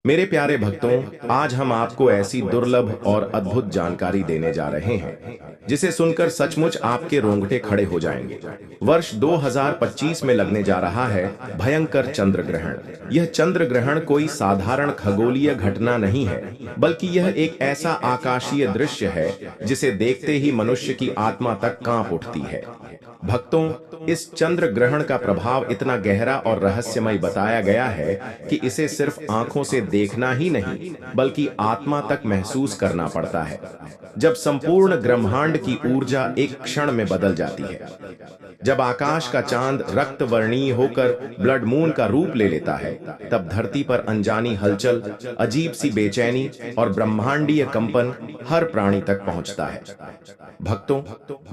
मेरे प्यारे भक्तों, आज हम आपको ऐसी दुर्लभ और अद्भुत जानकारी देने जा रहे हैं जिसे सुनकर सचमुच आपके रोंगटे खड़े हो जाएंगे। वर्ष 2025 में लगने जा रहा है भयंकर चंद्र ग्रहण। यह चंद्र ग्रहण कोई साधारण खगोलीय घटना नहीं है, बल्कि यह एक ऐसा आकाशीय दृश्य है जिसे देखते ही मनुष्य की आत्मा तक कांप उठती है। भक्तों, इस चंद्र ग्रहण का प्रभाव इतना गहरा और रहस्यमय बताया गया है कि इसे सिर्फ आंखों से देखना ही नहीं, बल्कि आत्मा तक महसूस करना पड़ता है। जब संपूर्ण ब्रह्मांड की ऊर्जा एक क्षण में बदल जाती है, जब आकाश का चांद रक्त वर्णीय होकर ब्लड मून का रूप ले लेता है, तब धरती पर अनजानी हलचल, अजीब सी बेचैनी और ब्रह्मांडीय कंपन हर प्राणी तक पहुंचता है। भक्तों,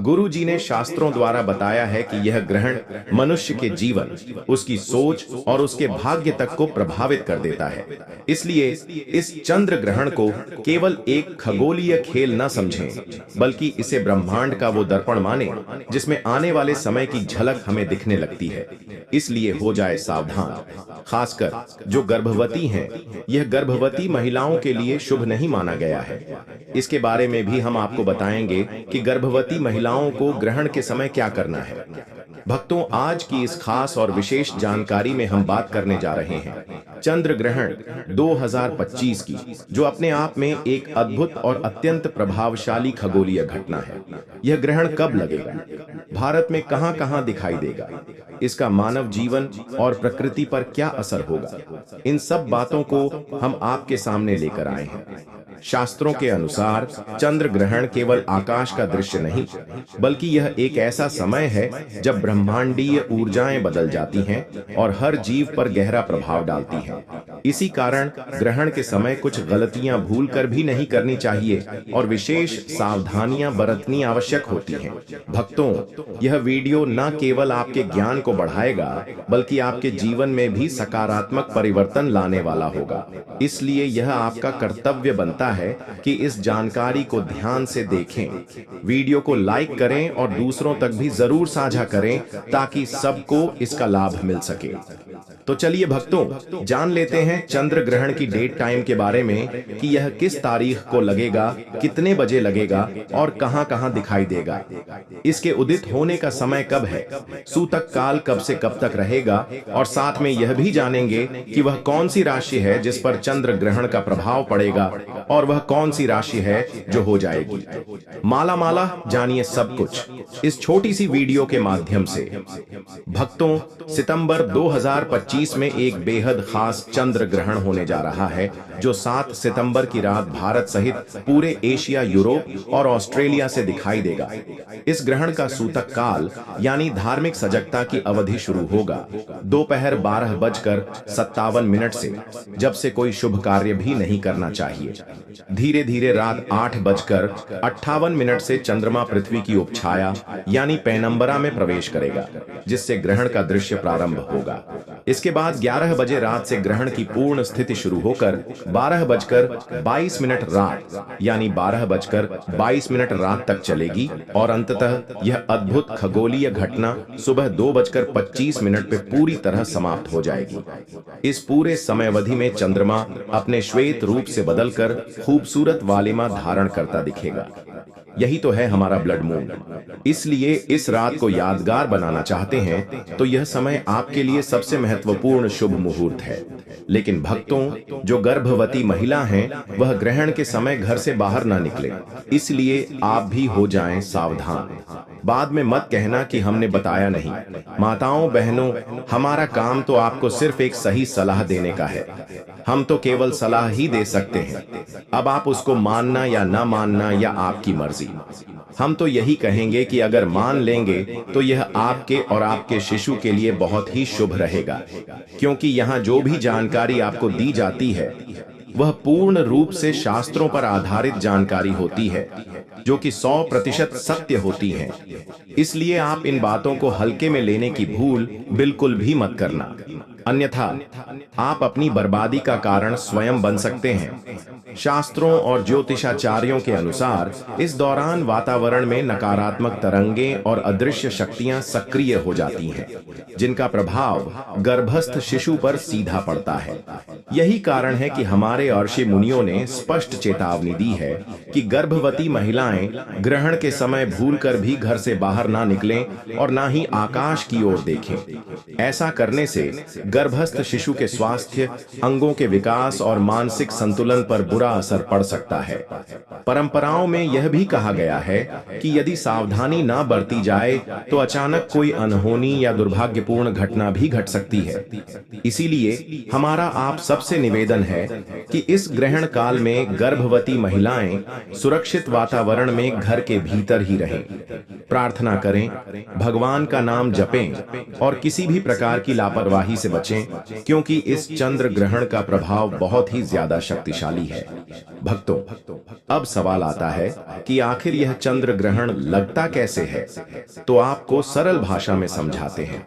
गुरु जी ने शास्त्रों द्वारा बताया है कि यह ग्रहण मनुष्य के जीवन, उसकी सोच और उसके भाग्य तक को प्रभावित कर देता है। इसलिए इस चंद्र ग्रहण को केवल एक खगोलीय खेल न समझें, बल्कि इसे ब्रह्मांड का वो दर्पण माने जिसमें आने वाले समय की झलक हमें दिखने लगती है। इसलिए हो जाए सावधान, खासकर जो गर्भवती हैं। यह गर्भवती महिलाओं के लिए शुभ नहीं माना गया है। इसके बारे में भी हम आपको बताएंगे कि गर्भवती महिलाओं को ग्रहण के समय क्या करना है। भक्तों, आज की इस खास और विशेष जानकारी में हम बात करने जा रहे हैं चंद्र ग्रहण 2025 की, जो अपने आप में एक अद्भुत और अत्यंत प्रभावशाली खगोलीय घटना है। यह ग्रहण कब लगेगा, भारत में कहां-कहां दिखाई देगा, इसका मानव जीवन और प्रकृति पर क्या असर होगा, इन सब बातों को हम आपके सामने लेकर आए हैं। शास्त्रों के अनुसार चंद्र ग्रहण केवल आकाश का दृश्य नहीं, बल्कि यह एक ऐसा समय है जब ब्रह्मांडीय ऊर्जाएं बदल जाती हैं और हर जीव पर गहरा प्रभाव डालती हैं। इसी कारण ग्रहण के समय कुछ गलतियां भूलकर भी नहीं करनी चाहिए और विशेष सावधानियां बरतनी आवश्यक होती हैं। भक्तों, यह वीडियो न केवल आपके ज्ञान को बढ़ाएगा, बल्कि आपके जीवन में भी सकारात्मक परिवर्तन लाने वाला होगा। इसलिए यह आपका कर्तव्य बनता है कि इस जानकारी को ध्यान से देखें, वीडियो को लाइक करें और दूसरों तक भी जरूर साझा करें, ताकि सबको इसका लाभ मिल सके। तो चलिए भक्तों, जान लेते हैं चंद्र ग्रहण की डेट टाइम के बारे में कि यह किस तारीख को लगेगा, कितने बजे लगेगा और कहां-कहां दिखाई देगा। इसके उदित होने का समय कब है, सूतक काल कब से कब तक रहेगा, और साथ में यह भी जानेंगे कि वह कौन सी राशि है जिस पर चंद्र ग्रहण का प्रभाव पड़ेगा और वह कौन सी राशि है जो हो जाएगी। माला माला जानिए सब कुछ इस छोटी सी वीडियो के माध्यम से। भक्तों, सितंबर 2025 में एक बेहद खास चंद्र ग्रहण होने जा रहा है, जो 7 सितंबर की रात भारत सहित पूरे एशिया, यूरोप और ऑस्ट्रेलिया से दिखाई देगा। इस ग्रहण का सूतक काल यानी धार्मिक सजगता की अवधि शुरू होगा दोपहर 12:57 से, जब से कोई शुभ कार्य भी नहीं करना चाहिए। धीरे धीरे रात 8:58 से चंद्रमा पृथ्वी की उपछाया यानी पेनम्बरा में प्रवेश करेगा, जिससे ग्रहण का दृश्य प्रारंभ होगा। इसके बाद 11 बजे रात से ग्रहण की पूर्ण स्थिति शुरू होकर 12:22 रात यानी 12:22 रात तक चलेगी और अंततः यह अद्भुत खगोलीय घटना सुबह 2:25 पे पूरी तरह समाप्त हो जाएगी। इस पूरे समयावधि में चंद्रमा अपने श्वेत रूप से बदलकर खूबसूरत वालिमा धारण करता दिखेगा। यही तो है हमारा ब्लड मून। इसलिए इस रात को यादगार बनाना चाहते हैं तो यह समय आपके लिए सबसे महत्वपूर्ण शुभ मुहूर्त है। लेकिन भक्तों, जो गर्भवती महिला हैं, वह ग्रहण के समय घर से बाहर ना निकले। इसलिए आप भी हो जाएं सावधान। बाद में मत कहना कि हमने बताया नहीं। माताओं बहनों, हमारा काम तो आपको सिर्फ एक सही सलाह देने का है। हम तो केवल सलाह ही दे सकते हैं। अब आप उसको मानना या ना मानना या आपकी मर्जी। हम तो यही कहेंगे कि अगर मान लेंगे तो यह आपके और आपके शिशु के लिए बहुत ही शुभ रहेगा, क्योंकि यहाँ जो भी जानकारी आपको दी जाती है वह पूर्ण रूप से शास्त्रों पर आधारित जानकारी होती है। जो कि 100% सत्य होती हैं। इसलिए आप इन बातों को हल्के में लेने की भूल बिल्कुल भी मत करना, अन्यथा आप अपनी बर्बादी का कारण स्वयं बन सकते हैं। शास्त्रों और ज्योतिषाचार्यों के अनुसार इस दौरान वातावरण में नकारात्मक तरंगें और अदृश्य शक्तियां सक्रिय हो जाती हैं, जिनका प्रभाव गर्भस्थ शिशु पर सीधा पड़ता है। यही कारण है कि हमारे ऋषि मुनियों ने स्पष्ट चेतावनी दी है कि गर्भवती महिलाएं ग्रहण के समय भूलकर भी घर से बाहर ना निकलें और ना ही आकाश की ओर देखें। ऐसा करने से गर्भस्थ शिशु के स्वास्थ्य, अंगों के विकास और मानसिक संतुलन पर बुरा असर पड़ सकता है। परंपराओं में यह भी कहा गया है कि यदि सावधानी ना बरती जाए तो अचानक कोई अनहोनी या दुर्भाग्यपूर्ण घटना भी घट सकती है। इसीलिए हमारा आप सबसे निवेदन है कि इस ग्रहण काल में गर्भवती महिलाएं सुरक्षित वातावरण में घर के भीतर ही रहें, प्रार्थना करें, भगवान का नाम जपें और किसी भी प्रकार की लापरवाही से बचें, क्योंकि इस चंद्र ग्रहण का प्रभाव बहुत ही ज्यादा शक्तिशाली है। भक्तों, अब सवाल आता है कि आखिर यह चंद्र ग्रहण लगता कैसे है? तो आपको सरल भाषा में समझाते हैं।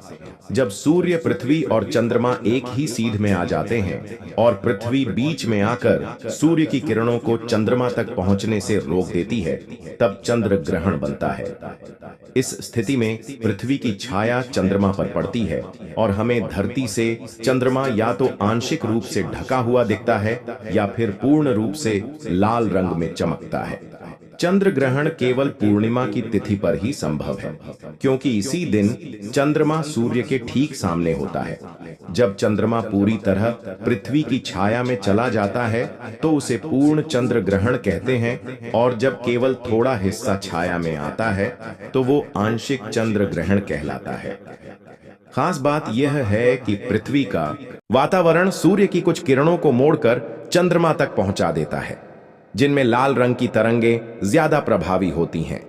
जब सूर्य, पृथ्वी और चंद्रमा एक ही सीध में आ जाते हैं और पृथ्वी बीच में आकर सूर्य की किरणों को चंद्रमा तक पहुंचने से रोक देती है, तब चंद्र ग्रहण बनता है। इस स्थिति में पृथ्वी की छाया चंद्रमा पर पड़ती है और हमें धरती से चंद्रमा या तो आंशिक रूप से ढका हुआ दिखता है या फिर पूर्ण रूप से लाल रंग में चमकता है। चंद्र ग्रहण केवल पूर्णिमा की तिथि पर ही संभव है, क्योंकि इसी दिन चंद्रमा सूर्य के ठीक सामने होता है। जब चंद्रमा पूरी तरह पृथ्वी की छाया में चला जाता है तो उसे पूर्ण चंद्र ग्रहण कहते हैं, और जब केवल थोड़ा हिस्सा छाया में आता है तो वो आंशिक चंद्र ग्रहण कहलाता है। खास बात यह है कि पृथ्वी का वातावरण सूर्य की कुछ किरणों को मोड़कर चंद्रमा तक पहुंचा देता है, जिनमें लाल रंग की तरंगें ज्यादा प्रभावी होती हैं।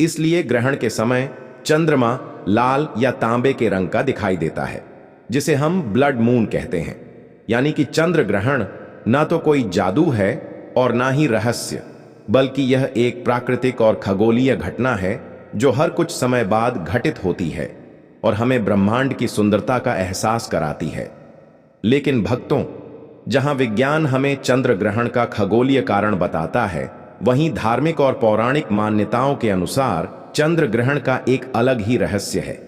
इसलिए ग्रहण के समय चंद्रमा लाल या तांबे के रंग का दिखाई देता है, जिसे हम ब्लड मून कहते हैं। यानी कि चंद्र ग्रहण ना तो कोई जादू है और ना ही रहस्य, बल्कि यह एक प्राकृतिक और खगोलीय घटना है जो हर कुछ समय बाद घटित होती है और हमें ब्रह्मांड की सुंदरता का एहसास कराती है। लेकिन भक्तों, जहां विज्ञान हमें चंद्र ग्रहण का खगोलीय कारण बताता है, वहीं धार्मिक और पौराणिक मान्यताओं के अनुसार चंद्र ग्रहण का एक अलग ही रहस्य है।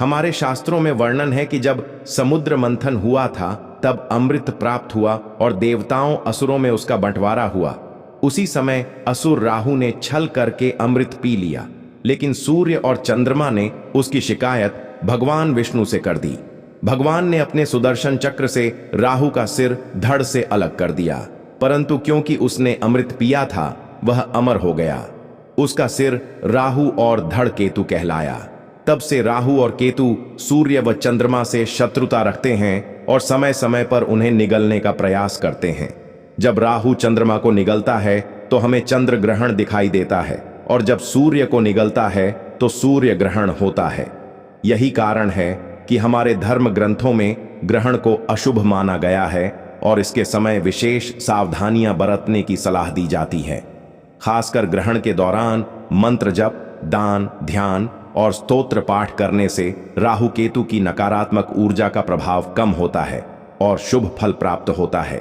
हमारे शास्त्रों में वर्णन है कि जब समुद्र मंथन हुआ था तब अमृत प्राप्त हुआ और देवताओं असुरों में उसका बंटवारा हुआ। उसी समय असुर राहु ने छल करके अमृत पी लिया, लेकिन सूर्य और चंद्रमा ने उसकी शिकायत भगवान विष्णु से कर दी। भगवान ने अपने सुदर्शन चक्र से राहु का सिर धड़ से अलग कर दिया, परंतु क्योंकि उसने अमृत पिया था वह अमर हो गया। उसका सिर राहु और धड़ केतु कहलाया। तब से राहु और केतु सूर्य व चंद्रमा से शत्रुता रखते हैं और समय समय पर उन्हें निगलने का प्रयास करते हैं। जब राहु चंद्रमा को निगलता है तो हमें चंद्र ग्रहण दिखाई देता है, और जब सूर्य को निगलता है तो सूर्य ग्रहण होता है। यही कारण है कि हमारे धर्म ग्रंथों में ग्रहण को अशुभ माना गया है और इसके समय विशेष सावधानियां बरतने की सलाह दी जाती है। खासकर ग्रहण के दौरान मंत्र जप, दान, ध्यान और स्तोत्र पाठ करने से राहु केतु की नकारात्मक ऊर्जा का प्रभाव कम होता है और शुभ फल प्राप्त होता है।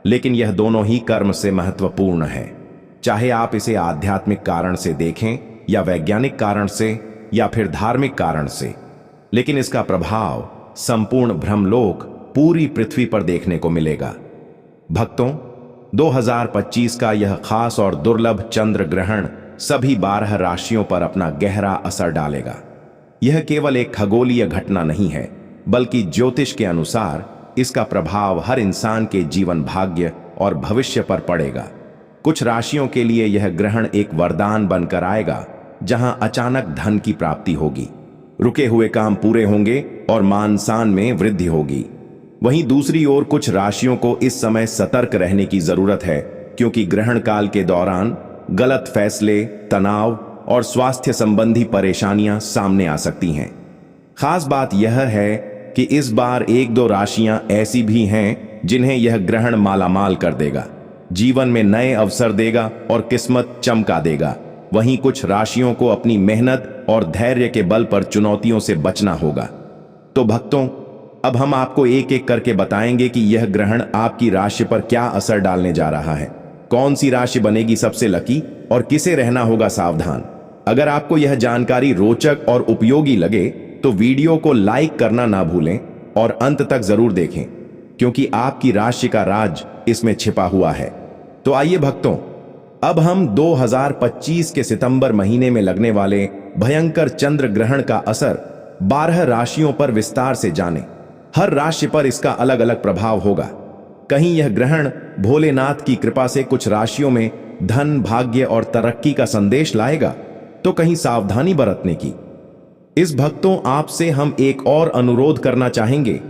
लेकिन यह दोनों ही कर्म से महत्वपूर्ण है, चाहे आप इसे आध्यात्मिक कारण से देखें या वैज्ञानिक कारण से या फिर धार्मिक कारण से। लेकिन इसका प्रभाव संपूर्ण ब्रह्मलोक, पूरी पृथ्वी पर देखने को मिलेगा। भक्तों, 2025 का यह खास और दुर्लभ चंद्र ग्रहण सभी 12 राशियों पर अपना गहरा असर डालेगा। यह केवल एक खगोलीय घटना नहीं है, बल्कि ज्योतिष के अनुसार इसका प्रभाव हर इंसान के जीवन भाग्य और भविष्य पर पड़ेगा। कुछ राशियों के लिए यह ग्रहण एक वरदान बनकर आएगा, जहां अचानक धन की प्राप्ति होगी, रुके हुए काम पूरे होंगे और मान सम्मान में वृद्धि होगी। वहीं दूसरी ओर कुछ राशियों को इस समय सतर्क रहने की जरूरत है, क्योंकि ग्रहण काल के दौरान गलत फैसले, तनाव और स्वास्थ्य संबंधी परेशानियां सामने आ सकती हैं। खास बात यह है कि इस बार 1-2 राशियां ऐसी भी हैं जिन्हें यह ग्रहण मालामाल कर देगा, जीवन में नए अवसर देगा और किस्मत चमका देगा। वहीं कुछ राशियों को अपनी मेहनत और धैर्य के बल पर चुनौतियों से बचना होगा। तो भक्तों, अब हम आपको एक एक करके बताएंगे कि यह ग्रहण आपकी राशि पर क्या असर डालने जा रहा है, कौन सी राशि बनेगी सबसे लकी और किसे रहना होगा सावधान। अगर आपको यह जानकारी रोचक और उपयोगी लगे तो वीडियो को लाइक करना ना भूलें और अंत तक जरूर देखें, क्योंकि आपकी राशि का राज इसमें छिपा हुआ है। तो आइए भक्तों, अब हम 2025 के सितंबर महीने में लगने वाले भयंकर चंद्र ग्रहण का असर 12 राशियों पर विस्तार से जानें। हर राशि पर इसका अलग अलग प्रभाव होगा। कहीं यह ग्रहण भोलेनाथ की कृपा से कुछ राशियों में धन, भाग्य और तरक्की का संदेश लाएगा, तो कहीं सावधानी बरतने की। इस भक्तों, आपसे हम एक और अनुरोध करना चाहेंगे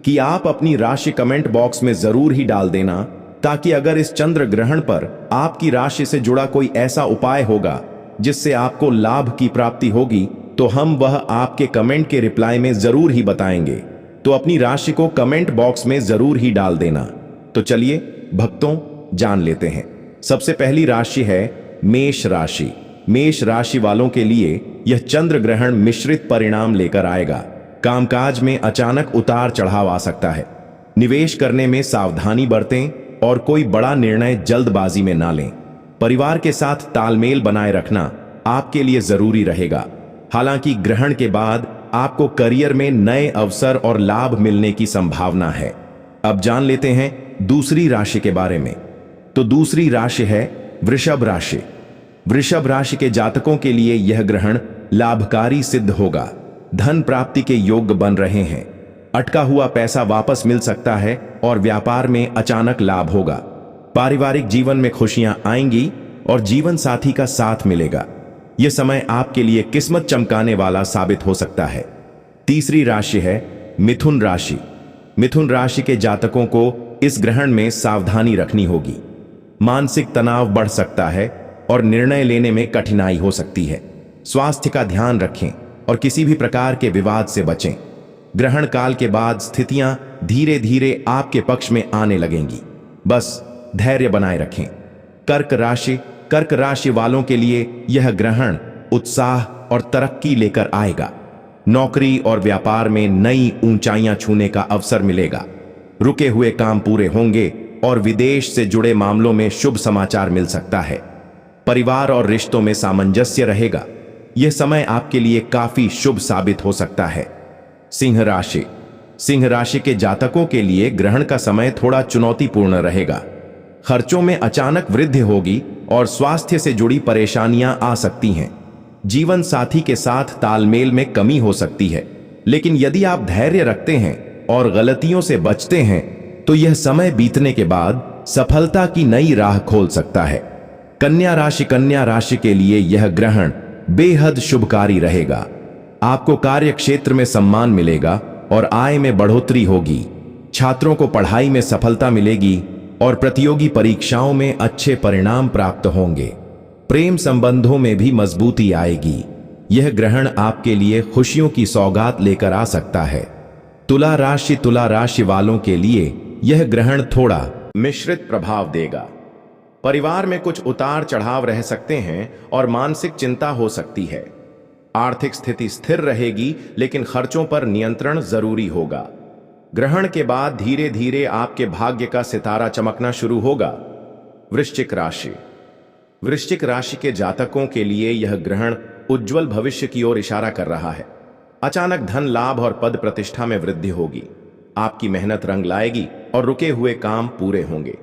कि आप अपनी राशि कमेंट बॉक्स में जरूर ही डाल देना, ताकि अगर इस चंद्र ग्रहण पर आपकी राशि से जुड़ा कोई ऐसा उपाय होगा जिससे आपको लाभ की प्राप्ति होगी, तो हम वह आपके कमेंट के रिप्लाई में जरूर ही बताएंगे। तो अपनी राशि को कमेंट बॉक्स में जरूर ही डाल देना। तो चलिए भक्तों, जान लेते हैं। सबसे पहली राशि है मेष राशि। मेष राशि वालों के लिए यह चंद्र ग्रहण मिश्रित परिणाम लेकर आएगा। कामकाज में अचानक उतार चढ़ाव आ सकता है। निवेश करने में सावधानी बरतें और कोई बड़ा निर्णय जल्दबाजी में ना लें। परिवार के साथ तालमेल बनाए रखना आपके लिए जरूरी रहेगा। हालांकि ग्रहण के बाद आपको करियर में नए अवसर और लाभ मिलने की संभावना है। अब जान लेते हैं दूसरी राशि के बारे में। तो दूसरी राशि है वृषभ राशि। वृषभ राशि के जातकों के लिए यह ग्रहण लाभकारी सिद्ध होगा। धन प्राप्ति के योग्य बन रहे हैं। अटका हुआ पैसा वापस मिल सकता है और व्यापार में अचानक लाभ होगा। पारिवारिक जीवन में खुशियां आएंगी और जीवन साथी का साथ मिलेगा। यह समय आपके लिए किस्मत चमकाने वाला साबित हो सकता है। तीसरी राशि है मिथुन राशि। मिथुन राशि के जातकों को इस ग्रहण में सावधानी रखनी होगी। मानसिक तनाव बढ़ सकता है और निर्णय लेने में कठिनाई हो सकती है। स्वास्थ्य का ध्यान रखें और किसी भी प्रकार के विवाद से बचें। ग्रहण काल के बाद स्थितियां धीरे धीरे आपके पक्ष में आने लगेंगी। बस धैर्य बनाए रखें। कर्क राशि वालों के लिए यह ग्रहण उत्साह और तरक्की लेकर आएगा। नौकरी और व्यापार में नई ऊंचाइयां छूने का अवसर मिलेगा। रुके हुए काम पूरे होंगे और विदेश से जुड़े मामलों में शुभ समाचार मिल सकता है। परिवार और रिश्तों में सामंजस्य रहेगा। यह समय आपके लिए काफी शुभ साबित हो सकता है। सिंह राशि। सिंह राशि के जातकों के लिए ग्रहण का समय थोड़ा चुनौतीपूर्ण रहेगा। खर्चों में अचानक वृद्धि होगी और स्वास्थ्य से जुड़ी परेशानियां आ सकती हैं। जीवन साथी के साथ तालमेल में कमी हो सकती है, लेकिन यदि आप धैर्य रखते हैं और गलतियों से बचते हैं तो यह समय बीतने के बाद सफलता की नई राह खोल सकता है। कन्या राशि के लिए यह ग्रहण बेहद शुभकारी रहेगा। आपको कार्य क्षेत्र में सम्मान मिलेगा और आय में बढ़ोतरी होगी। छात्रों को पढ़ाई में सफलता मिलेगी और प्रतियोगी परीक्षाओं में अच्छे परिणाम प्राप्त होंगे। प्रेम संबंधों में भी मजबूती आएगी। यह ग्रहण आपके लिए खुशियों की सौगात लेकर आ सकता है। तुला राशि वालों के लिए यह ग्रहण थोड़ा मिश्रित प्रभाव देगा। परिवार में कुछ उतार चढ़ाव रह सकते हैं और मानसिक चिंता हो सकती है। आर्थिक स्थिति स्थिर रहेगी, लेकिन खर्चों पर नियंत्रण जरूरी होगा। ग्रहण के बाद धीरे धीरे आपके भाग्य का सितारा चमकना शुरू होगा। वृश्चिक राशि के जातकों के लिए यह ग्रहण उज्जवल भविष्य की ओर इशारा कर रहा है। अचानक धन लाभ और पद प्रतिष्ठा में वृद्धि होगी। आपकी मेहनत रंग लाएगी और रुके हुए काम पूरे होंगे।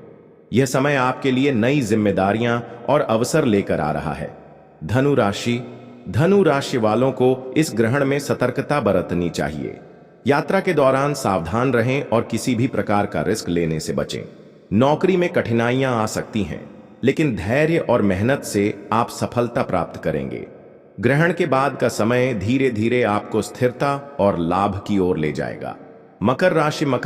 यह समय आपके लिए नई जिम्मेदारियां और अवसर लेकर आ रहा है। धनु राशि वालों को इस ग्रहण में सतर्कता बरतनी चाहिए। यात्रा के दौरान सावधान रहें और किसी भी प्रकार का रिस्क लेने से बचें। नौकरी में कठिनाइयां आ सकती हैं, लेकिन धैर्य और मेहनत से आप सफलता प्राप्त करेंगे। ग्रहण के बाद का समय धीरे धीरे आपको स्थिरता और लाभ की ओर ले जाएगा। मकर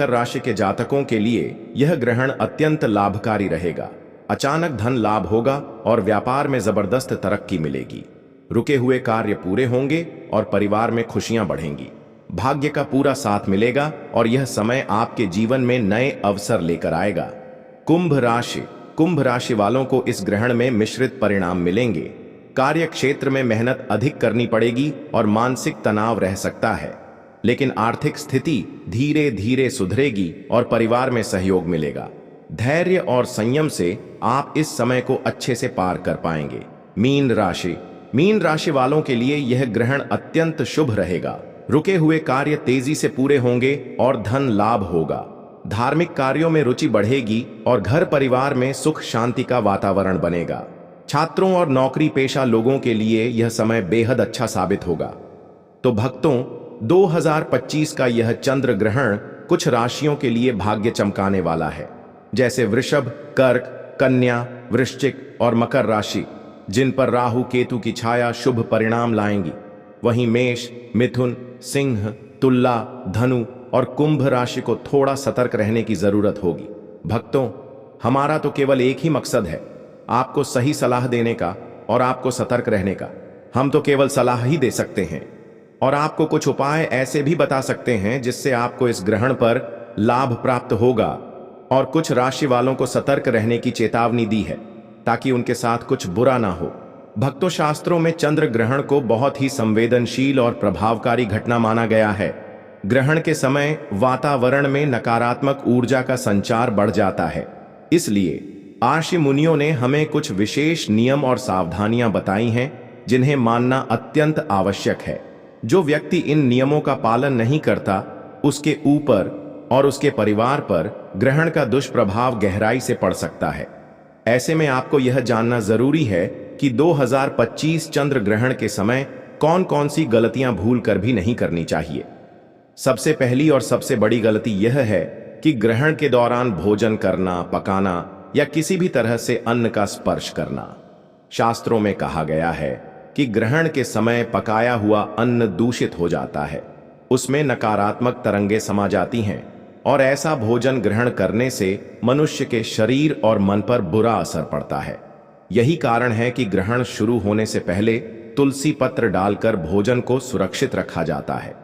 राशि के जातकों के लिए यह ग्रहण अत्यंत लाभकारी रहेगा। अचानक धन लाभ होगा और व्यापार में जबरदस्त तरक्की मिलेगी। रुके हुए कार्य पूरे होंगे और परिवार में खुशियां बढ़ेंगी। भाग्य का पूरा साथ मिलेगा और यह समय आपके जीवन में नए अवसर लेकर आएगा। कुंभ राशि वालों को इस ग्रहण में मिश्रित परिणाम मिलेंगे। कार्य क्षेत्र में मेहनत अधिक करनी पड़ेगी और मानसिक तनाव रह सकता है, लेकिन आर्थिक स्थिति धीरे धीरे सुधरेगी और परिवार में सहयोग मिलेगा। धैर्य और संयम से आप इस समय को अच्छे से पार कर पाएंगे। मीन राशि वालों के लिए यह ग्रहण अत्यंत शुभ रहेगा। रुके हुए कार्य तेजी से पूरे होंगे और धन लाभ होगा। धार्मिक कार्यों में रुचि बढ़ेगी और घर परिवार में सुख शांति का वातावरण बनेगा। छात्रों और नौकरी पेशा लोगों के लिए यह समय बेहद अच्छा साबित होगा। तो भक्तों, 2025 का यह चंद्र ग्रहण कुछ राशियों के लिए भाग्य चमकाने वाला है, जैसे वृषभ, कर्क, कन्या, वृश्चिक और मकर राशि, जिन पर राहु केतु की छाया शुभ परिणाम लाएंगी। वहीं मेष, मिथुन, सिंह, तुला, धनु और कुंभ राशि को थोड़ा सतर्क रहने की जरूरत होगी। भक्तों, हमारा तो केवल एक ही मकसद है, आपको सही सलाह देने का और आपको सतर्क रहने का। हम तो केवल सलाह ही दे सकते हैं और आपको कुछ उपाय ऐसे भी बता सकते हैं जिससे आपको इस ग्रहण पर लाभ प्राप्त होगा। और कुछ राशि वालों को सतर्क रहने की चेतावनी दी है ताकि उनके साथ कुछ बुरा ना हो। भक्तों, शास्त्रों में चंद्र ग्रहण को बहुत ही संवेदनशील और प्रभावकारी घटना माना गया है। ग्रहण के समय वातावरण में नकारात्मक ऊर्जा का संचार बढ़ जाता है, इसलिए आर्षि मुनियों ने हमें कुछ विशेष नियम और सावधानियां बताई हैं जिन्हें मानना अत्यंत आवश्यक है। जो व्यक्ति इन नियमों का पालन नहीं करता, उसके ऊपर और उसके परिवार पर ग्रहण का दुष्प्रभाव गहराई से पड़ सकता है। ऐसे में आपको यह जानना जरूरी है कि 2025 चंद्र ग्रहण के समय कौन कौन सी गलतियां भूल कर भी नहीं करनी चाहिए। सबसे पहली और सबसे बड़ी गलती यह है कि ग्रहण के दौरान भोजन करना, पकाना या किसी भी तरह से अन्न का स्पर्श करना। शास्त्रों में कहा गया है कि ग्रहण के समय पकाया हुआ अन्न दूषित हो जाता है, उसमें नकारात्मक तरंगें समा जाती हैं और ऐसा भोजन ग्रहण करने से मनुष्य के शरीर और मन पर बुरा असर पड़ता है। यही कारण है कि ग्रहण शुरू होने से पहले तुलसी पत्र डालकर भोजन को सुरक्षित रखा जाता है।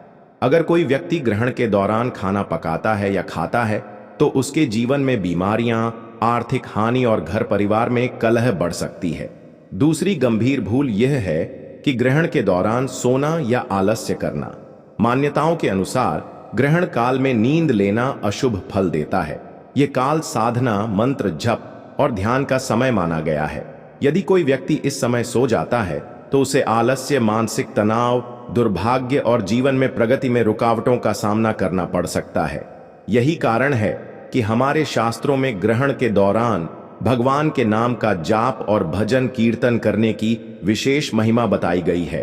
अगर कोई व्यक्ति ग्रहण के दौरान खाना पकाता है या खाता है तो उसके जीवन में बीमारियां, आर्थिक हानि और घर परिवार में कलह बढ़ सकती है। दूसरी गंभीर भूल यह है कि ग्रहण के दौरान सोना या आलस्य करना। मान्यताओं के अनुसार ग्रहण काल में नींद लेना अशुभ फल देता है। यह काल साधना, मंत्र जप और ध्यान का समय माना गया है। यदि कोई व्यक्ति इस समय सो जाता है तो उसे आलस्य, मानसिक तनाव, दुर्भाग्य और जीवन में प्रगति में रुकावटों का सामना करना पड़ सकता है। यही कारण है कि हमारे शास्त्रों में ग्रहण के दौरान भगवान के नाम का जाप और भजन कीर्तन करने की विशेष महिमा बताई गई है।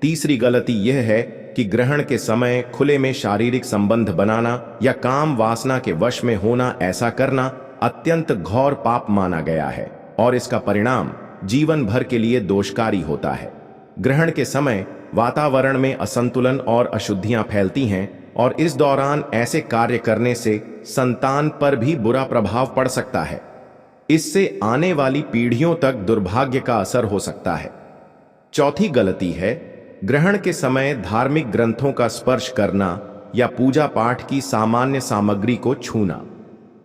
तीसरी गलती यह है कि ग्रहण के समय खुले में शारीरिक संबंध बनाना या काम वासना के वश में होना, ऐसा करना अत्यंत घोर पाप माना गया है और इसका परिणाम जीवन भर के लिए दोषकारी होता है। ग्रहण के समय वातावरण में असंतुलन और अशुद्धियां फैलती हैं और इस दौरान ऐसे कार्य करने से संतान पर भी बुरा प्रभाव पड़ सकता है। इससे आने वाली पीढ़ियों तक दुर्भाग्य का असर हो सकता है। चौथी गलती है ग्रहण के समय धार्मिक ग्रंथों का स्पर्श करना या पूजा पाठ की सामान्य सामग्री को छूना।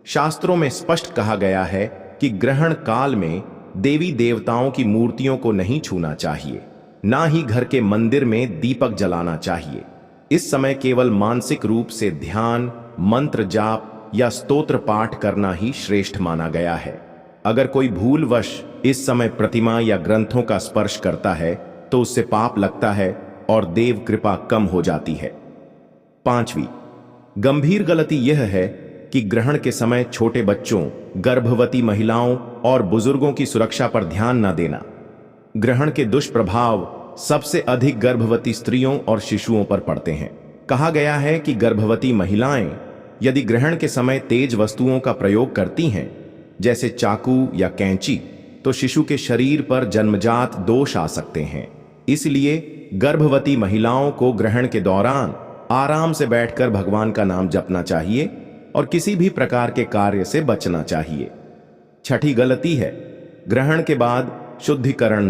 शास्त्रों में स्पष्ट कहा गया है कि ग्रहण काल में देवी देवताओं की मूर्तियों को नहीं छूना चाहिए, ना ही घर के मंदिर में दीपक जलाना चाहिए। इस समय केवल मानसिक रूप से ध्यान, मंत्र जाप या स्तोत्र पाठ करना ही श्रेष्ठ माना गया है। अगर कोई भूलवश इस समय प्रतिमा या ग्रंथों का स्पर्श करता है तो उससे पाप लगता है और देव कृपा कम हो जाती है। पांचवी गंभीर गलती यह है कि ग्रहण के समय छोटे बच्चों, गर्भवती महिलाओं और बुजुर्गों की सुरक्षा पर ध्यान न देना। ग्रहण के दुष्प्रभाव सबसे अधिक गर्भवती स्त्रियों और शिशुओं पर पड़ते हैं। कहा गया है कि गर्भवती महिलाएं यदि ग्रहण के समय तेज वस्तुओं का प्रयोग करती हैं, जैसे चाकू या कैंची, तो शिशु के शरीर पर जन्मजात दोष आ सकते हैं। इसलिए गर्भवती महिलाओं को ग्रहण के दौरान आराम से बैठकर भगवान का नाम जपना चाहिए और किसी भी प्रकार के कार्य से बचना चाहिए। छठी गलती है ग्रहण के बाद शुद्धिकरण